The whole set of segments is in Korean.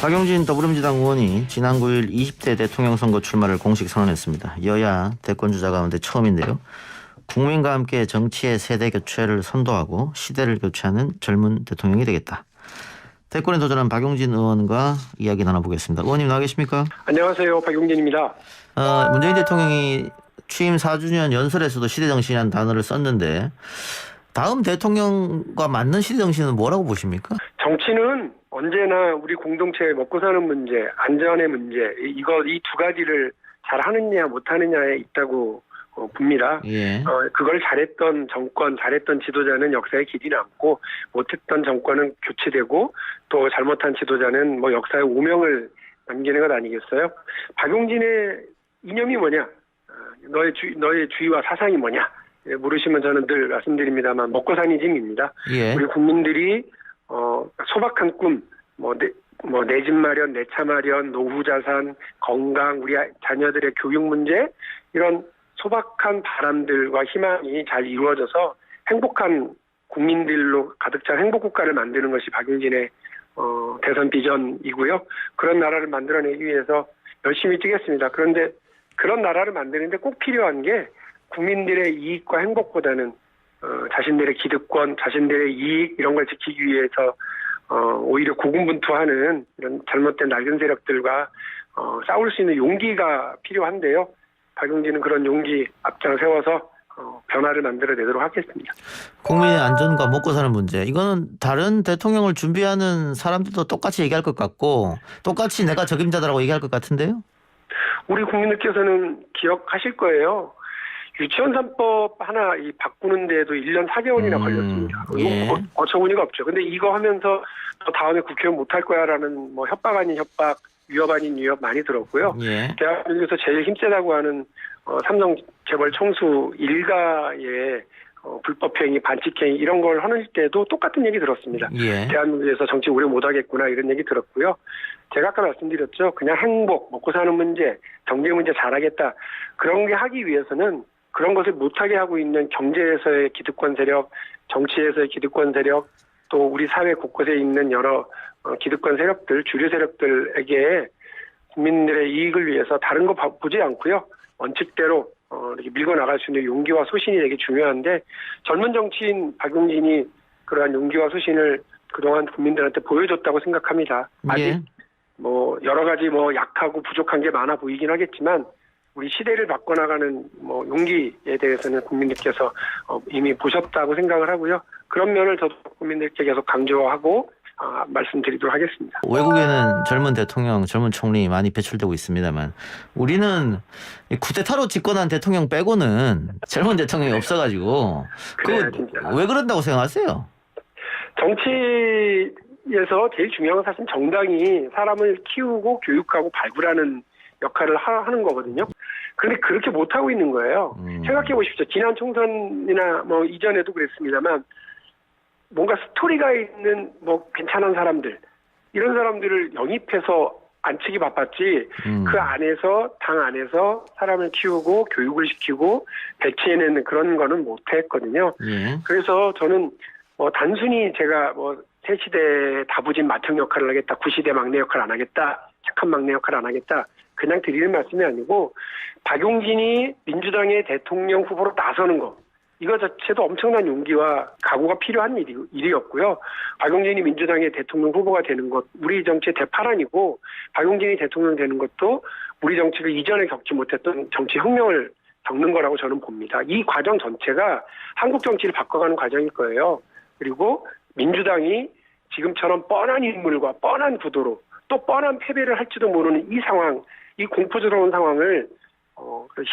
박용진 더불어민주당 의원이 지난 9일 20대 대통령 선거 출마를 공식 선언했습니다. 여야 대권주자 가운데 처음인데요. 국민과 함께 정치의 세대 교체를 선도하고 시대를 교체하는 젊은 대통령이 되겠다. 대권에 도전한 박용진 의원과 이야기 나눠보겠습니다. 의원님 나와 계십니까? 안녕하세요. 박용진입니다. 문재인 대통령이 취임 4주년 연설에서도 시대정신이라는 단어를 썼는데 다음 대통령과 맞는 시대정신은 뭐라고 보십니까? 정치는 언제나 우리 공동체의 먹고 사는 문제, 안전의 문제, 이 두 가지를 잘하느냐 못하느냐에 있다고 봅니다. 예. 그걸 잘했던 정권, 잘했던 지도자는 역사에 길이 남고 못했던 정권은 교체되고 또 잘못한 지도자는 역사의 오명을 남기는 것 아니겠어요? 박용진의 이념이 뭐냐? 너의 주의와 사상이 뭐냐? 물으시면 저는 늘 말씀드립니다만 먹고 사는 힘입니다. 예. 우리 국민들이 소박한 꿈, 내 집 마련, 내 차 마련, 노후 자산, 건강, 우리 자녀들의 교육 문제 이런 소박한 바람들과 희망이 잘 이루어져서 행복한 국민들로 가득 찬 행복 국가를 만드는 것이 박용진의 대선 비전이고요. 그런 나라를 만들어내기 위해서 열심히 뛰겠습니다. 그런데 그런 나라를 만드는데 꼭 필요한 게 국민들의 이익과 행복보다는 자신들의 기득권, 자신들의 이익 이런 걸 지키기 위해서 오히려 고군분투하는 이런 잘못된 낡은 세력들과 싸울 수 있는 용기가 필요한데요. 박용진은 그런 용기 앞장 세워서 변화를 만들어내도록 하겠습니다. 국민의 안전과 먹고 사는 문제 이거는 다른 대통령을 준비하는 사람들도 똑같이 얘기할 것 같고 똑같이 내가 적임자다라고 얘기할 것 같은데요. 우리 국민들께서는 기억하실 거예요. 유치원 3법 하나 바꾸는 데에도 1년 4개월이나 걸렸습니다. 예. 어처구니가 없죠. 근데 이거 하면서 다음에 국회의원 못할 거야라는 협박 아닌 협박, 위협 아닌 위협 많이 들었고요. 예. 대한민국에서 제일 힘세다고 하는 삼성 재벌 총수 일가의 불법행위, 반칙행위 이런 걸 하는 때도 똑같은 얘기 들었습니다. 예. 대한민국에서 정치 오래 못하겠구나 이런 얘기 들었고요. 제가 아까 말씀드렸죠. 그냥 행복, 먹고 사는 문제, 경제 문제 잘하겠다. 그런 게 하기 위해서는 그런 것을 못하게 하고 있는 경제에서의 기득권 세력, 정치에서의 기득권 세력, 또 우리 사회 곳곳에 있는 여러 기득권 세력들, 주류 세력들에게 국민들의 이익을 위해서 다른 거 보지 않고요. 원칙대로 이렇게 밀고 나갈 수 있는 용기와 소신이 되게 중요한데 젊은 정치인 박용진이 그러한 용기와 소신을 그동안 국민들한테 보여줬다고 생각합니다. 아직 예. 여러 가지 약하고 부족한 게 많아 보이긴 하겠지만 우리 시대를 바꿔나가는 용기에 대해서는 국민들께서 이미 보셨다고 생각을 하고요. 그런 면을 저도 국민들께 계속 강조하고 말씀드리도록 하겠습니다. 외국에는 젊은 대통령, 젊은 총리 많이 배출되고 있습니다만 우리는 쿠데타로 집권한 대통령 빼고는 젊은 대통령이 없어가지고 왜 그런다고 생각하세요? 정치에서 제일 중요한 건 사실 정당이 사람을 키우고 교육하고 발굴하는 역할을 하는 거거든요. 그런데 그렇게 못하고 있는 거예요. 생각해 보십시오. 지난 총선이나 이전에도 그랬습니다만 뭔가 스토리가 있는 괜찮은 사람들 이런 사람들을 영입해서 앉히기 바빴지 그 안에서 당 안에서 사람을 키우고 교육을 시키고 배치해내는 그런 거는 못했거든요. 예. 그래서 저는 단순히 제가 새 시대의 다부진 맏형 역할을 하겠다, 구시대 막내 역할 안 하겠다, 착한 막내 역할 안 하겠다 그냥 드리는 말씀이 아니고 박용진이 민주당의 대통령 후보로 나서는 거 이거 자체도 엄청난 용기와 각오가 필요한 일이었고요. 박용진이 민주당의 대통령 후보가 되는 것, 우리 정치의 대파란이고 박용진이 대통령 되는 것도 우리 정치를 이전에 겪지 못했던 정치 혁명을 겪는 거라고 저는 봅니다. 이 과정 전체가 한국 정치를 바꿔가는 과정일 거예요. 그리고 민주당이 지금처럼 뻔한 인물과 뻔한 구도로 또 뻔한 패배를 할지도 모르는 이 상황, 이 공포스러운 상황을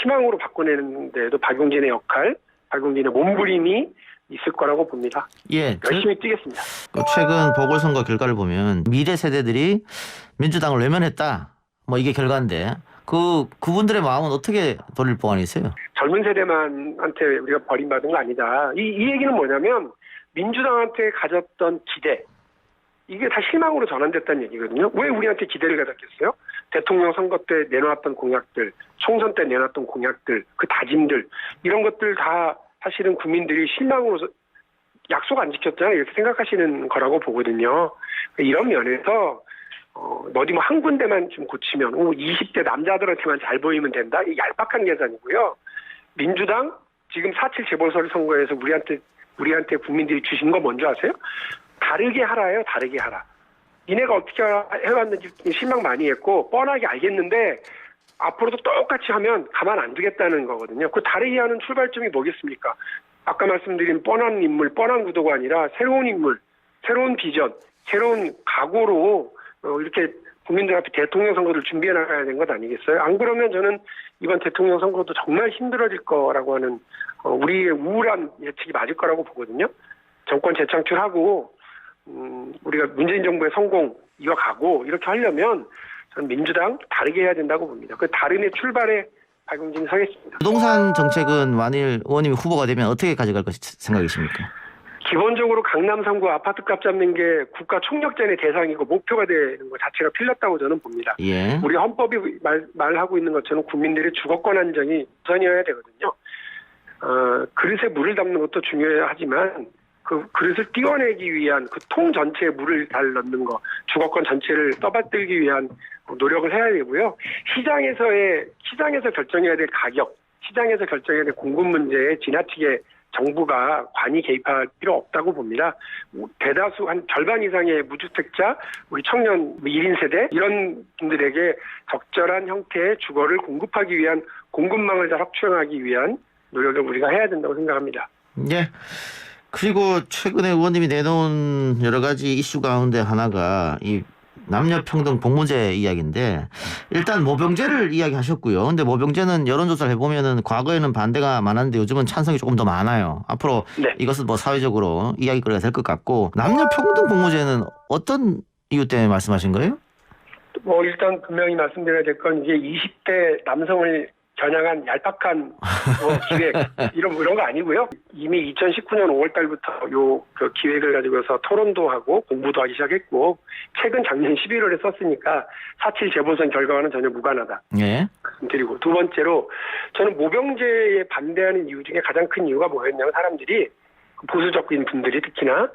희망으로 바꿔내는 데에도 박용진의 역할, 박용진의 몸부림이 있을 거라고 봅니다. 예, 열심히 뛰겠습니다. 최근 보궐선거 결과를 보면 미래 세대들이 민주당을 외면했다. 이게 결과인데 그분들의 마음은 어떻게 돌릴 보관이 있어요? 젊은 세대만한테 우리가 버림받은 거 아니다. 이 얘기는 뭐냐면 민주당한테 가졌던 기대 이게 다 실망으로 전환됐다는 얘기거든요. 왜 우리한테 기대를 가졌겠어요? 대통령 선거 때 내놓았던 공약들, 총선 때 내놨던 공약들, 그 다짐들 이런 것들 다 사실은 국민들이 실망으로 약속 안 지켰잖아요. 이렇게 생각하시는 거라고 보거든요. 이런 면에서 어디 뭐 한 군데만 좀 고치면 20대 남자들한테만 잘 보이면 된다. 이 얄팍한 계산이고요. 민주당 지금 4.7 재보궐선거에서 우리한테 국민들이 주신 거 뭔지 아세요? 다르게 하라예요. 다르게 하라. 니네가 어떻게 해왔는지 실망 많이 했고 뻔하게 알겠는데 앞으로도 똑같이 하면 가만 안 두겠다는 거거든요. 그 다르게 하는 출발점이 뭐겠습니까? 아까 말씀드린 뻔한 인물, 뻔한 구도가 아니라 새로운 인물, 새로운 비전, 새로운 각오로 이렇게 국민들 앞에 대통령 선거를 준비해 나가야 되는 것 아니겠어요? 안 그러면 저는 이번 대통령 선거도 정말 힘들어질 거라고 하는 우리의 우울한 예측이 맞을 거라고 보거든요. 정권 재창출하고 우리가 문재인 정부의 성공 이어가고 이렇게 하려면 저는 민주당 다르게 해야 된다고 봅니다. 그 다름의 출발에 박용진이 서겠습니다. 부동산 정책은 만일 의원님이 후보가 되면 어떻게 가져갈 생각이십니까? 기본적으로 강남 3구 아파트값 잡는 게 국가 총력전의 대상이고 목표가 되는 것 자체가 틀렸다고 저는 봅니다. 예. 우리 헌법이 말하고 있는 것처럼 국민들의 주거권 안정이 우선이어야 되거든요. 그릇에 물을 담는 것도 중요하지만 그 그릇을 띄워내기 위한 그 통 전체에 물을 잘 넣는 거, 주거권 전체를 떠받들기 위한 노력을 해야 되고요. 시장에서 결정해야 될 가격, 시장에서 결정해야 될 공급 문제에 지나치게 정부가 관이 개입할 필요 없다고 봅니다. 대다수 한 절반 이상의 무주택자, 우리 청년 1인 세대 이런 분들에게 적절한 형태의 주거를 공급하기 위한 공급망을 잘 확충하기 위한 노력을 우리가 해야 된다고 생각합니다. 예. 그리고 최근에 의원님이 내놓은 여러 가지 이슈 가운데 하나가 이 남녀평등 복무제 이야기인데 일단 모병제를 이야기하셨고요. 근데 모병제는 여론조사를 해보면은 과거에는 반대가 많았는데 요즘은 찬성이 조금 더 많아요. 앞으로 네. 이것은 뭐 사회적으로 이야기거리가 될 것 같고 남녀평등 복무제는 어떤 이유 때문에 말씀하신 거예요? 일단 분명히 말씀드려야 될 건 이제 20대 남성을 겨냥한 얄팍한 기획 이런 거 아니고요. 이미 2019년 5월 달부터 그 기획을 가지고서 토론도 하고 공부도 하기 시작했고 최근 작년 11월에 썼으니까 4.7 재보선 결과와는 전혀 무관하다. 예. 말씀드리고 두 번째로 저는 모병제에 반대하는 이유 중에 가장 큰 이유가 뭐였냐면 사람들이 보수적인 분들이 특히나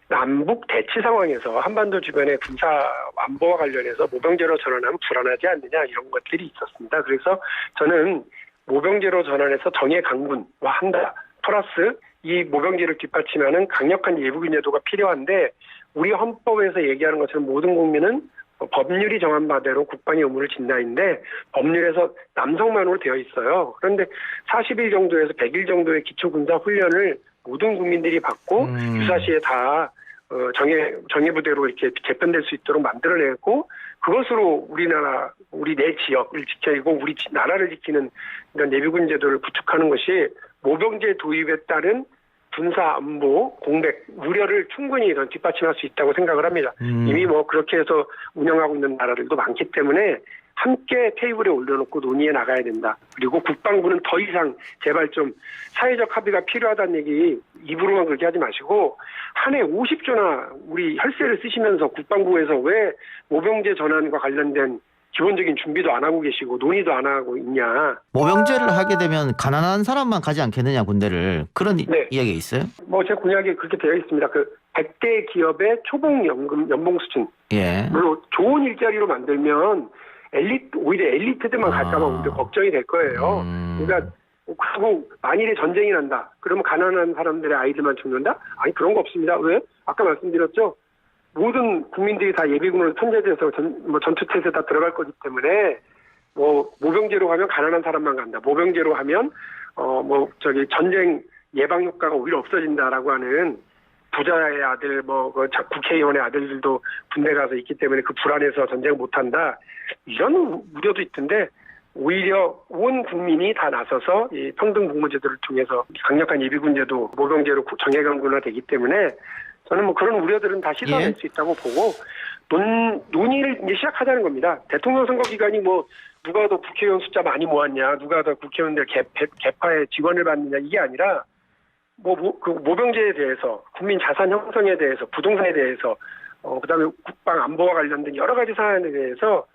남북 대치 상황에서 한반도 주변의 군사 안보와 관련해서 모병제로 전환하면 불안하지 않느냐 이런 것들이 있었습니다. 그래서 저는 모병제로 전환해서 정예 강군화 한다. 플러스 이 모병제를 뒷받침하는 강력한 예비군 제도가 필요한데 우리 헌법에서 얘기하는 것처럼 모든 국민은 법률이 정한 바대로 국방의 의무를 진다인데 법률에서 남성만으로 되어 있어요. 그런데 40일 정도에서 100일 정도의 기초군사 훈련을 모든 국민들이 받고 유사시에 다 정예부대로 이렇게 개편될 수 있도록 만들어내고 그것으로 우리 내 지역을 지키고 우리 나라를 지키는 이런 예비군 제도를 구축하는 것이 모병제 도입에 따른 군사 안보 공백 우려를 충분히 뒷받침할 수 있다고 생각을 합니다. 이미 그렇게 해서 운영하고 있는 나라들도 많기 때문에 함께 테이블에 올려놓고 논의해 나가야 된다. 그리고 국방부는 더 이상 제발 좀 사회적 합의가 필요하다는 얘기 입으로만 그렇게 하지 마시고 한 해 50조나 우리 혈세를 쓰시면서 국방부에서 왜 모병제 전환과 관련된 기본적인 준비도 안 하고 계시고 논의도 안 하고 있냐. 모병제를 하게 되면 가난한 사람만 가지 않겠느냐 군대를 그런 이야기가 있어요? 제 공약에 그렇게 되어 있습니다. 그 100대 기업의 초봉 연봉 수준. 예. 물론 좋은 일자리로 만들면 오히려 엘리트들만 갈까봐 오히려 걱정이 될 거예요. 그러니까 그리고 만일에 전쟁이 난다. 그러면 가난한 사람들의 아이들만 죽는다? 아니 그런 거 없습니다. 왜? 아까 말씀드렸죠. 모든 국민들이 다 예비군으로 편제돼서 전투태세 다 들어갈 거기 때문에 모병제로 하면 가난한 사람만 간다. 모병제로 하면 전쟁 예방 효과가 오히려 없어진다라고 하는 부자의 아들, 국회의원의 아들들도 군대 가서 있기 때문에 그 불안해서 전쟁 못한다. 이런 우려도 있던데 오히려 온 국민이 다 나서서 이 평등 복무제도를 통해서 강력한 예비군제도 모병제로 정예강군화되기 때문에 저는 그런 우려들은 다 씻어낼 수 있다고 보고 논의를 이제 시작하자는 겁니다. 대통령 선거 기간이 누가 더 국회의원 숫자 많이 모았냐, 누가 더 국회의원들 개파의 지원을 받느냐 이게 아니라 그 모병제에 대해서 국민 자산 형성에 대해서 부동산에 대해서 그다음에 국방 안보와 관련된 여러 가지 사안에 대해서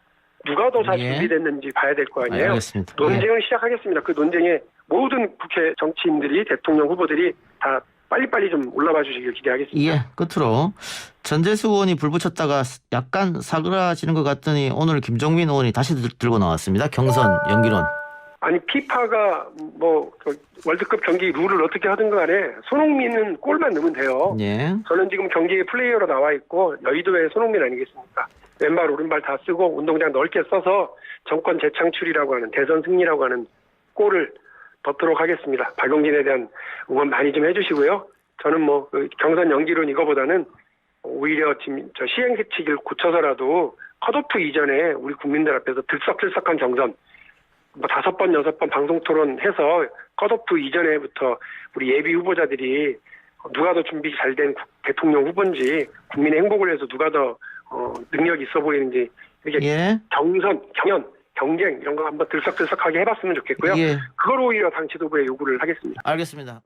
누가 더 잘 준비됐는지 봐야 될 거 아니에요. 알겠습니다. 논쟁을 시작하겠습니다. 그 논쟁에 모든 국회 정치인들이 대통령 후보들이 다 빨리빨리 좀 올라와 주시길 기대하겠습니다. 예, 끝으로 전재수 의원이 불 붙였다가 약간 사그라지는 것 같더니 오늘 김종민 의원이 다시 들고 나왔습니다. 경선 연기론. 아니 피파가 그 월드컵 경기 룰을 어떻게 하든 간에 손흥민은 골만 넣으면 돼요. 예. 저는 지금 경기에 플레이어로 나와 있고 여의도의 손흥민 아니겠습니까? 왼발 오른발 다 쓰고 운동장 넓게 써서 정권 재창출이라고 하는 대선 승리라고 하는 골을 넣도록 하겠습니다. 박용진에 대한 응원 많이 좀 해주시고요. 저는 그 경선 연기론 이거보다는 오히려 지금 저 시행규칙을 고쳐서라도 컷오프 이전에 우리 국민들 앞에서 들썩들썩한 경선 5번, 6번 방송 토론해서 컷오프 이전에부터 우리 예비 후보자들이 누가 더 준비 잘 된 대통령 후보인지 국민의 행복을 위해서 누가 더 능력이 있어 보이는지 이렇게 예. 경선, 경연, 경쟁 이런 거 한번 들썩들썩하게 해봤으면 좋겠고요. 예. 그걸 오히려 당 지도부에 요구를 하겠습니다. 알겠습니다.